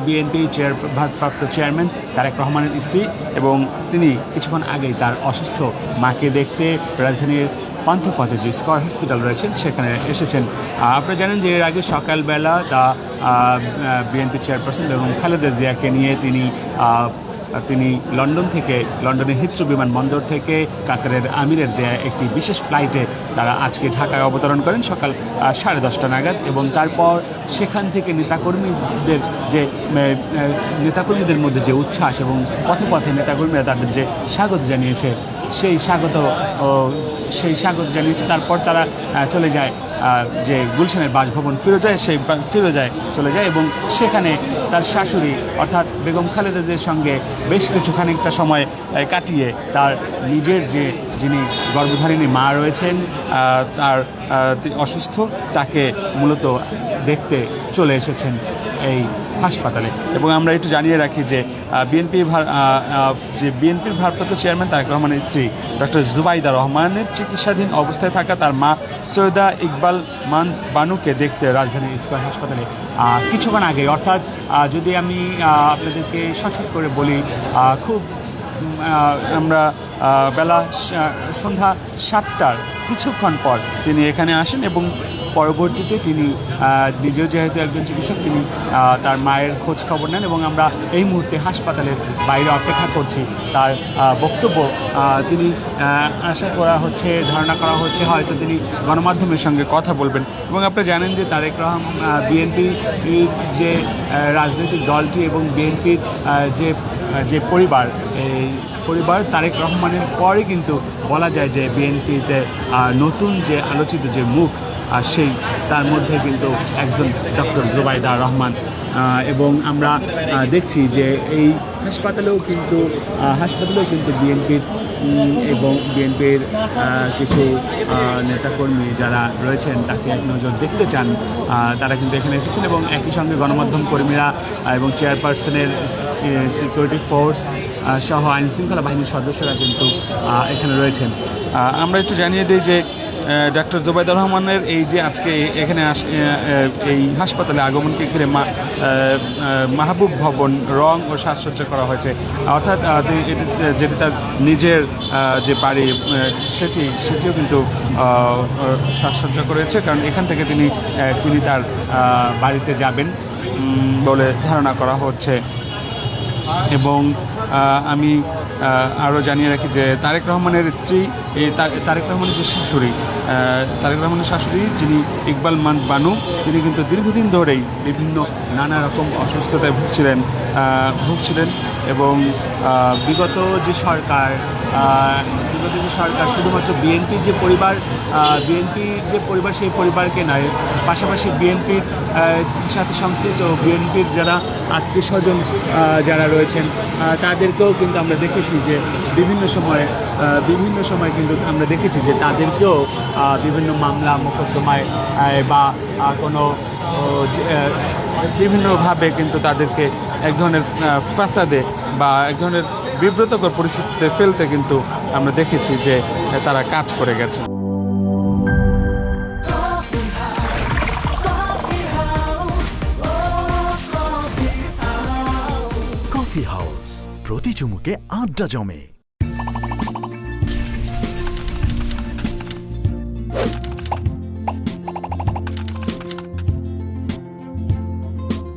BNP ভারপ্রাপ্ত chairman Tarique রহমানের স্ত্রী, এবং তিনি কিছুক্ষণ আগেই তার অসুস্থ মাকে দেখতে রাজধানীর পান্থপথে যে স্কয়ার হসপিটাল রয়েছেন সেখানে এসেছেন। আপনারা জানেন যে এর আগে সকালবেলা বিএনপি চেয়ারপারসন এবং খালেদা জিয়াকে নিয়ে তিনি লন্ডনের হিথ্রো বিমানবন্দর থেকে কাতারের আমিরের দেয়া একটি বিশেষ ফ্লাইটে তারা আজকে ঢাকায় অবতরণ করেন সকাল 10:30 নাগাদ, এবং তারপর সেখান থেকে নেতাকর্মীদের মধ্যে যে উচ্ছ্বাস এবং পথে পথে নেতাকর্মীরা তাদের যে স্বাগত জানিয়েছে সেই স্বাগত জানিয়েছে। তারপর তারা চলে যায় যে গুলশানের বাসভবন ফিরোজায় চলে যায়, এবং সেখানে তার শাশুড়ি অর্থাৎ বেগম খালেদা জিয়ার সঙ্গে বেশ খানিকটা সময় কাটিয়ে তার নিজের যিনি গর্ভধারিণী মা রয়েছেন তার অসুস্থ তাকে মূলত দেখতে চলে এসেছেন এই হাসপাতালে। এবং আমরা একটু জানিয়ে রাখি যে বিএনপির ভারপ্রাপ্ত চেয়ারম্যান তারেক রহমানের স্ত্রী ডক্টর জুবাইদা রহমানের চিকিৎসাধীন অবস্থায় থাকা তার মা সৈয়দা ইকবাল মান্দ বানুকে দেখতে রাজধানীর স্কয়ার হাসপাতালে কিছুক্ষণ আগে, অর্থাৎ যদি আমি আপনাদেরকে সঠিক করে বলি, আমরা বেলা সন্ধ্যা 7টার কিছুক্ষণ পর তিনি এখানে আসেন, এবং পরবর্তীতে তিনি নিজেও যেহেতু একজন চিকিৎসক তিনি তার মায়ের খোঁজ খবর নেন, এবং আমরা এই মুহূর্তে হাসপাতালের বাইরে অপেক্ষা করছি তার বক্তব্য। তিনি ধারণা করা হচ্ছে হয়তো তিনি গণমাধ্যমের সঙ্গে কথা বলবেন। এবং আপনারা জানেন যে তারেক রহমান বিএনপির যে রাজনৈতিক দলটি এবং বিএনপির যে পরিবার তারেক রহমানের পরে কিন্তু বলা যায় যে বিএনপিতে নতুন যে আলোচিত যে মুখ তার মধ্যে কিন্তু একজন ডক্টর জুবাইদা রহমান। এবং আমরা দেখছি যে এই হাসপাতালেও কিন্তু বিএনপির কিছু নেতাকর্মী যারা রয়েছেন তাকে এক নজর দেখতে চান, তারা কিন্তু এখানে এসেছেন, এবং একই সঙ্গে গণমাধ্যম কর্মীরা এবং চেয়ারপারসনের সিকিউরিটি ফোর্স সহ আইনশৃঙ্খলা বাহিনীর সদস্যরা কিন্তু এখানে রয়েছেন। আমরা একটু জানিয়ে দিই যে ডক্টর জুবাইদা রহমানের এই যে আজকে এখানে এই হাসপাতালে আগমনকে ঘিরে মাহবুব ভবন রং ও সাজসজ্জা করা হয়েছে, অর্থাৎ যেটি তার নিজের যে বাড়ি সেটিও কিন্তু সাজসজ্জা করেছে, কারণ এখান থেকে তিনি তার বাড়িতে যাবেন বলে ধারণা করা হচ্ছে। এবং আমি আরও জানিয়ে রাখি যে তারেক রহমানের স্ত্রী তারেক রহমানের শাশুড়ি যিনি ইকবাল মান্দ বানু, তিনি কিন্তু দীর্ঘদিন ধরেই বিভিন্ন নানা রকম অসুস্থতায় ভুগছিলেন, এবং বিগত যে সরকার শুধুমাত্র বিএনপির যে পরিবার সেই পরিবারকে নয়, পাশাপাশি বিএনপির সাথে সম্পৃক্ত বিএনপির যারা আত্মীয় স্বজন যারা রয়েছেন তাদেরকেও কিন্তু আমরা দেখেছি যে বিভিন্ন সময় কিন্তু আমরা দেখেছি যে তাদেরকেও বিভিন্ন মামলা মোকদ্দমায় বা কোনো বিভিন্নভাবে কিন্তু তাদেরকে এক ধরনের ফাসাদে বা এক ধরনের বিব্রতকর পরিস্থিতিতে ফেলতে কিন্তু আমরা দেখেছি যে তারা কাজ করে গেছে। কফি হাউস, প্রতি চুমুকে আড্ডা জমে।